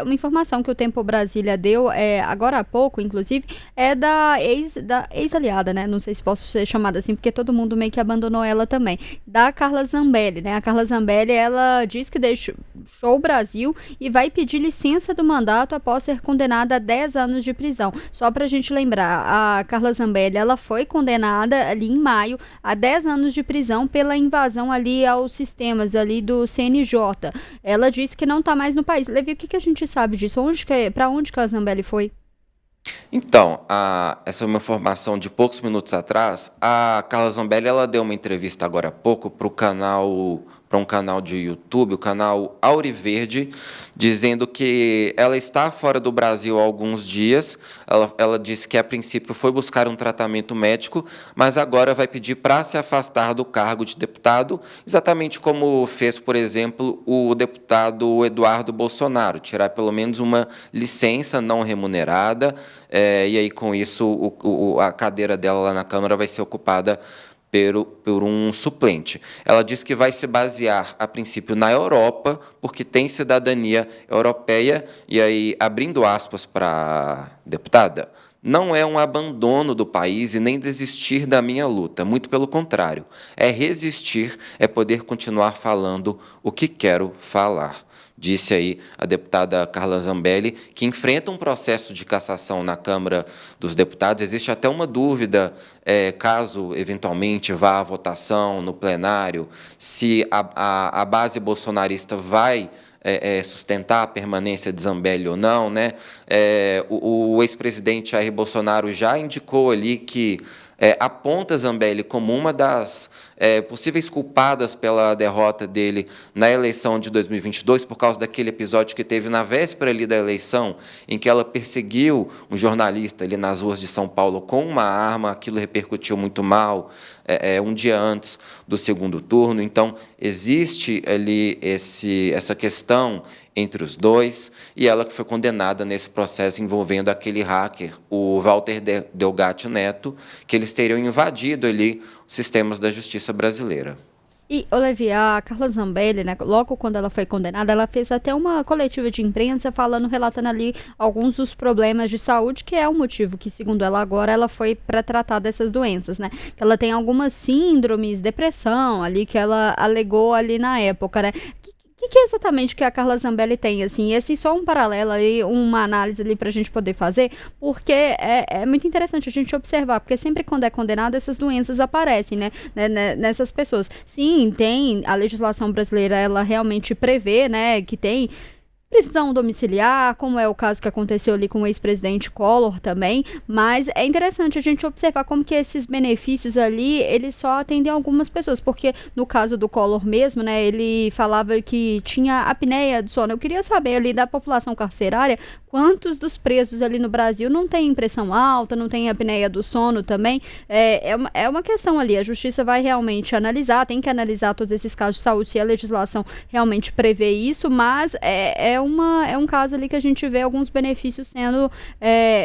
Uma informação que o Tempo Brasília deu, agora há pouco, inclusive, é da ex-aliada, né? Não sei se posso ser chamada assim, porque todo mundo meio que abandonou ela também. Da Carla Zambelli, né? A Carla Zambelli, ela diz que deixou o Brasil e vai pedir licença do mandato após ser condenada a 10 anos de prisão. Só pra gente lembrar, a Carla Zambelli, ela foi condenada ali em maio a 10 anos de prisão pela invasão ali aos sistemas ali do CNJ. Ela disse que não tá mais no país. Levi, o que a gente sabe disso? Para onde que a Zambelli foi? Então, essa é uma informação de poucos minutos atrás. A Carla Zambelli, ela deu uma entrevista agora há pouco para um canal de YouTube, o canal Auriverde, dizendo que ela está fora do Brasil há alguns dias. Ela disse que, a princípio, foi buscar um tratamento médico, mas agora vai pedir para se afastar do cargo de deputado, exatamente como fez, por exemplo, o deputado Eduardo Bolsonaro, tirar pelo menos uma licença não remunerada, e aí, com isso, a cadeira dela lá na Câmara vai ser ocupada por um suplente. Ela diz que vai se basear, a princípio, na Europa, porque tem cidadania europeia, e aí, abrindo aspas para a deputada, não é um abandono do país e nem desistir da minha luta, muito pelo contrário, é resistir, é poder continuar falando o que quero falar. Disse aí a deputada Carla Zambelli, que enfrenta um processo de cassação na Câmara dos Deputados. Existe até uma dúvida, caso eventualmente vá à votação no plenário, se a base bolsonarista vai sustentar a permanência de Zambelli ou não, né? O ex-presidente Jair Bolsonaro já indicou ali que aponta Zambelli como uma das possíveis culpadas pela derrota dele na eleição de 2022, por causa daquele episódio que teve na véspera ali da eleição, em que ela perseguiu um jornalista ali nas ruas de São Paulo com uma arma. Aquilo repercutiu muito mal, um dia antes do segundo turno. Então, existe ali essa questão entre os dois, e ela que foi condenada nesse processo envolvendo aquele hacker, o Walter Delgatti Neto, que eles teriam invadido ali os sistemas da justiça brasileira. E, Olivia, a Carla Zambelli, né, logo quando ela foi condenada, ela fez até uma coletiva de imprensa relatando ali alguns dos problemas de saúde, que é o motivo que, segundo ela agora, ela foi para tratar dessas doenças, né? Que ela tem algumas síndromes, depressão ali, que ela alegou ali na época, né? Que é exatamente que a Carla Zambelli tem, assim, esse só um paralelo ali, uma análise ali pra gente poder fazer, porque é muito interessante a gente observar, porque sempre quando é condenado, essas doenças aparecem, né, nessas pessoas. Sim, tem, a legislação brasileira, ela realmente prevê, né, que tem prisão domiciliar, como é o caso que aconteceu ali com o ex-presidente Collor também, mas é interessante a gente observar como que esses benefícios ali, eles só atendem algumas pessoas, porque no caso do Collor mesmo, né, ele falava que tinha apneia do sono. Eu queria saber ali da população carcerária, quantos dos presos ali no Brasil não tem pressão alta, não tem apneia do sono também. É uma questão ali, a justiça vai realmente analisar, tem que analisar todos esses casos de saúde, se a legislação realmente prevê isso, mas é um caso ali que a gente vê alguns benefícios sendo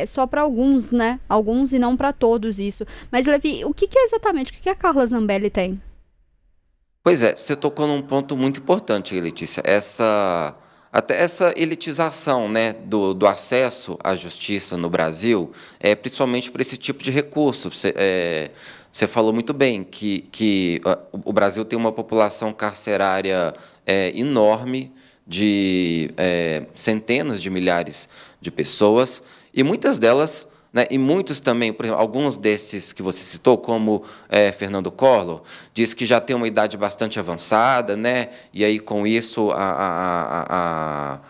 só para alguns, né? Alguns e não para todos isso. Mas, Levi, o que é exatamente, o que a Carla Zambelli tem? Pois é, você tocou num ponto muito importante, Letícia. Até essa elitização, né, do acesso à justiça no Brasil, principalmente para esse tipo de recurso. Você falou muito bem que o Brasil tem uma população carcerária enorme, de centenas de milhares de pessoas, e muitas delas, né, e muitos também, por exemplo, alguns desses que você citou, como Fernando Collor, diz que já tem uma idade bastante avançada, né, e aí, com isso, a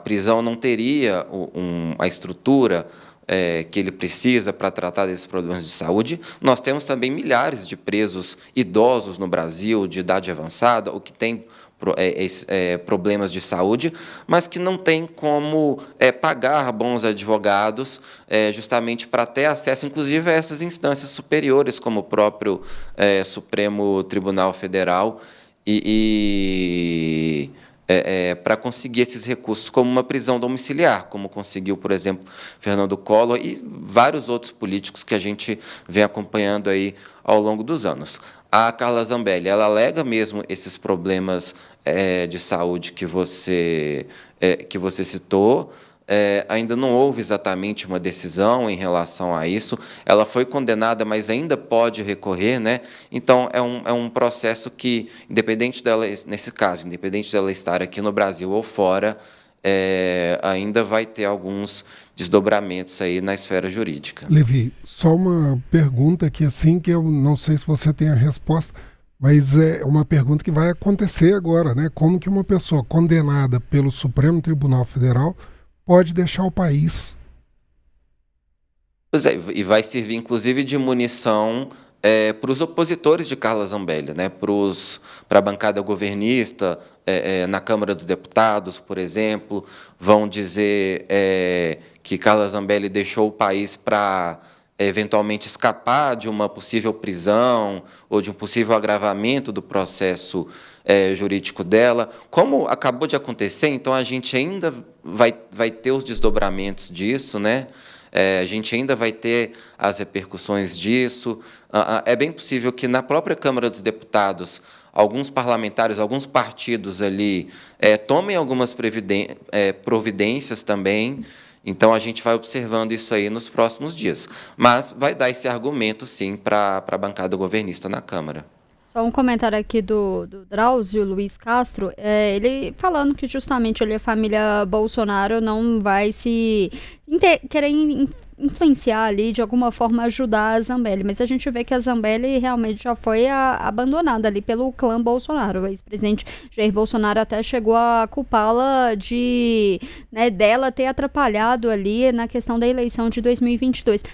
prisão não teria a estrutura que ele precisa para tratar desses problemas de saúde. Nós temos também milhares de presos idosos no Brasil, de idade avançada, o que tem problemas de saúde, mas que não tem como pagar bons advogados, justamente para ter acesso, inclusive, a essas instâncias superiores, como o próprio Supremo Tribunal Federal, para conseguir esses recursos, como uma prisão domiciliar, como conseguiu, por exemplo, Fernando Collor e vários outros políticos que a gente vem acompanhando aí ao longo dos anos. A Carla Zambelli, ela alega mesmo esses problemas de saúde que você citou. Ainda não houve exatamente uma decisão em relação a isso. Ela foi condenada, mas ainda pode recorrer, né? Então, é um processo que, independente dela, nesse caso, independente dela estar aqui no Brasil ou fora, ainda vai ter alguns desdobramentos aí na esfera jurídica. Levi, só uma pergunta aqui, assim, que eu não sei se você tem a resposta, mas é uma pergunta que vai acontecer agora, né? Como que uma pessoa condenada pelo Supremo Tribunal Federal pode deixar o país? Pois é, e vai servir, inclusive, de munição para os opositores de Carla Zambelli, né? Para a bancada governista, na Câmara dos Deputados, por exemplo, vão dizer que Carla Zambelli deixou o país para eventualmente escapar de uma possível prisão ou de um possível agravamento do processo jurídico dela. Como acabou de acontecer, então a gente ainda vai ter os desdobramentos disso, né? A gente ainda vai ter as repercussões disso. É bem possível que na própria Câmara dos Deputados alguns parlamentares, alguns partidos ali tomem algumas providências também. Então, a gente vai observando isso aí nos próximos dias. Mas vai dar esse argumento, sim, para a bancada governista na Câmara. Só um comentário aqui do Drauzio Luiz Castro, ele falando que justamente ali a família Bolsonaro não vai se querer influenciar ali, de alguma forma ajudar a Zambelli, mas a gente vê que a Zambelli realmente já foi abandonada ali pelo clã Bolsonaro. O ex-presidente Jair Bolsonaro até chegou a culpá-la dela ter atrapalhado ali na questão da eleição de 2022.